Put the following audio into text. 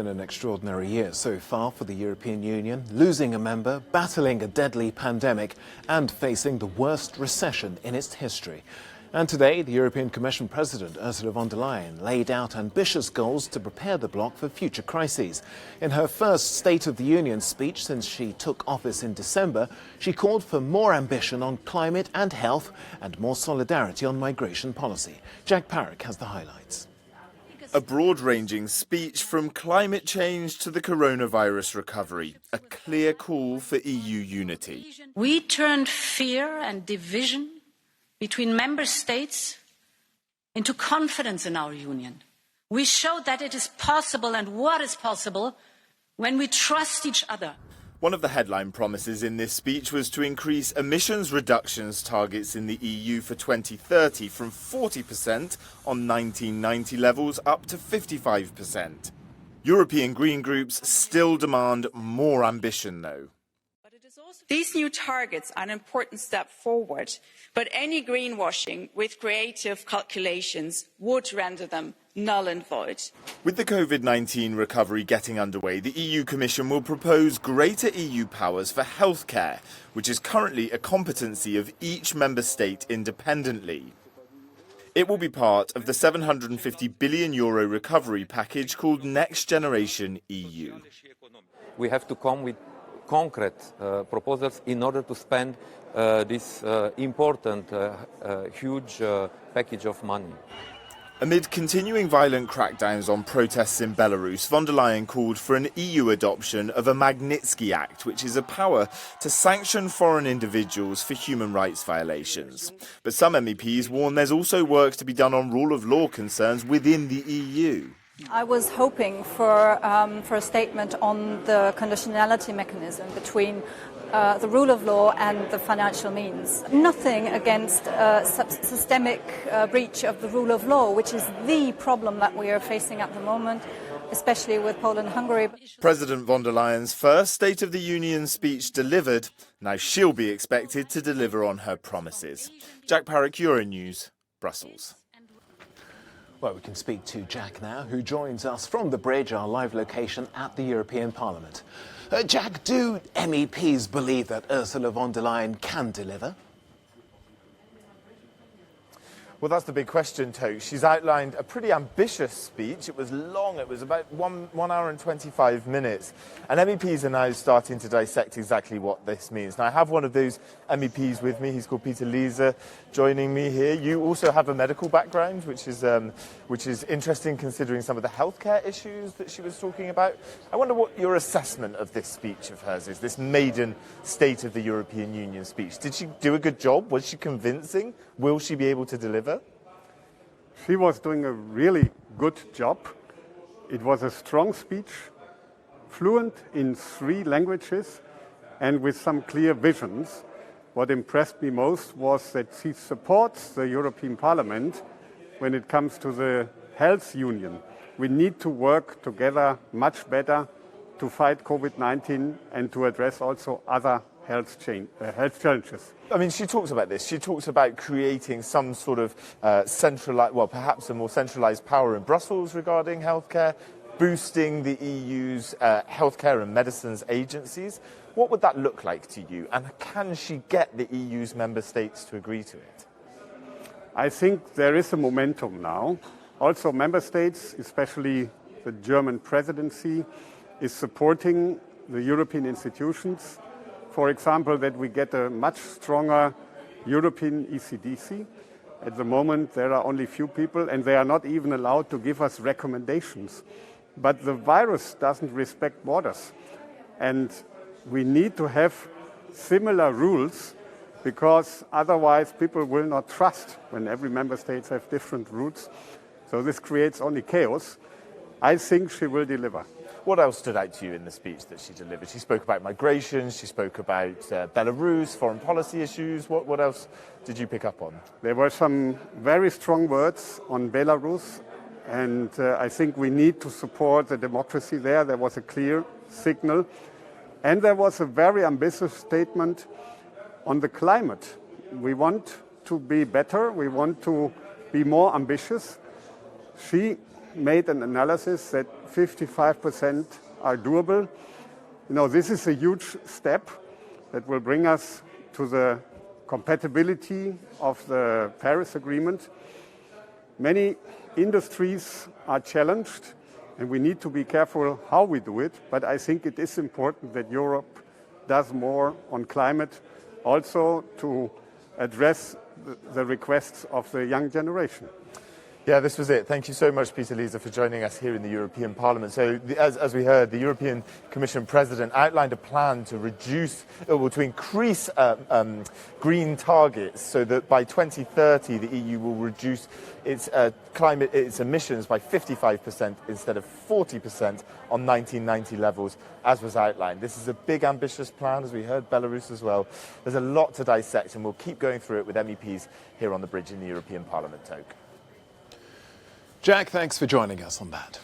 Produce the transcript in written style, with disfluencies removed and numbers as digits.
Been an extraordinary year so far for the European Union, losing a member, battling a deadly pandemic and facing the worst recession in its history. And today, the European Commission President Ursula von der Leyen laid out ambitious goals to prepare the bloc for future crises. In her first State of the Union speech since she took office in December, she called for more ambition on climate and health and more solidarity on migration policy. Jack Parrick has the highlights. A broad-ranging speech from climate change to the coronavirus recovery, a clear call for EU unity. We turned fear and division between member states into confidence in our union. We showed that it is possible and what is possible when we trust each other. One of the headline promises in this speech was to increase emissions reductions targets in the EU for 2030 from 40% on 1990 levels up to 55%. European Green groups still demand more ambition, though. These new targets are an important step forward, but any greenwashing with creative calculations would render them null and void. With the COVID-19 recovery getting underway, the EU Commission will propose greater EU powers for healthcare, which is currently a competency of each member state independently. It will be part of the €750 billion recovery package called Next Generation EU. We have to come with concrete proposals in order to spend this important, huge package of money. Amid continuing violent crackdowns on protests in Belarus, von der Leyen called for an EU adoption of a Magnitsky Act, which is a power to sanction foreign individuals for human rights violations. But some MEPs warn there's also work to be done on rule of law concerns within the EU. I was hoping for a statement on the conditionality mechanism between the rule of law and the financial means. Nothing against systemic breach of the rule of law, which is the problem that we are facing at the moment, especially with Poland and Hungary. President von der Leyen's first State of the Union speech delivered. Now she'll be expected to deliver on her promises. Jack Parrick, Euronews, Brussels. Well, we can speak to Jack now, who joins us from the bridge, our live location at the European Parliament. Jack, do MEPs believe that Ursula von der Leyen can deliver? Well, that's the big question, Toke. She's outlined a pretty ambitious speech. It was long. It was about 1 hour and 25 minutes. And MEPs are now starting to dissect exactly what this means. Now, I have one of those MEPs with me. He's called Peter Liese, joining me here. You also have a medical background, which is interesting considering some of the healthcare issues that she was talking about. I wonder what your assessment of this speech of hers is, this maiden State of the European Union speech. Did she do a good job? Was she convincing? Will she be able to deliver? She was doing a really good job. It was a strong speech, fluent in 3 languages and with some clear visions. What impressed me most was that she supports the European Parliament when it comes to the health union. We need to work together much better to fight COVID-19 and to address also other health challenges. I mean, she talks about this. She talks about creating some sort of centralized, well, perhaps a more centralized power in Brussels regarding healthcare, boosting the EU's healthcare and medicines agencies. What would that look like to you? And can she get the EU's member states to agree to it? I think there is a momentum now. Also, member states, especially the German presidency, is supporting the European institutions. For example, that we get a much stronger European ECDC. At the moment, there are only few people, and they are not even allowed to give us recommendations. But the virus doesn't respect borders. And we need to have similar rules, because otherwise people will not trust when every member state has different routes. So this creates only chaos. I think she will deliver. What else stood out to you in the speech that she delivered? She spoke about migration, she spoke about Belarus, foreign policy issues. What else did you pick up on? There were some very strong words on Belarus, and I think we need to support the democracy there. There was a clear signal. And there was a very ambitious statement on the climate. We want to be better, we want to be more ambitious. She made an analysis that 55% are doable. You know, this is a huge step that will bring us to the compatibility of the Paris Agreement. Many industries are challenged, and we need to be careful how we do it, but I think it is important that Europe does more on climate, also to address the requests of the young generation. Yeah, this was it. Thank you so much, Peter Liese, for joining us here in the European Parliament. So, as we heard, the European Commission President outlined a plan to increase green targets so that by 2030 the EU will reduce its emissions by 55% instead of 40% on 1990 levels, as was outlined. This is a big, ambitious plan, as we heard, Belarus as well. There's a lot to dissect, and we'll keep going through it with MEPs here on the bridge in the European Parliament, Toke. Jack, thanks for joining us on that.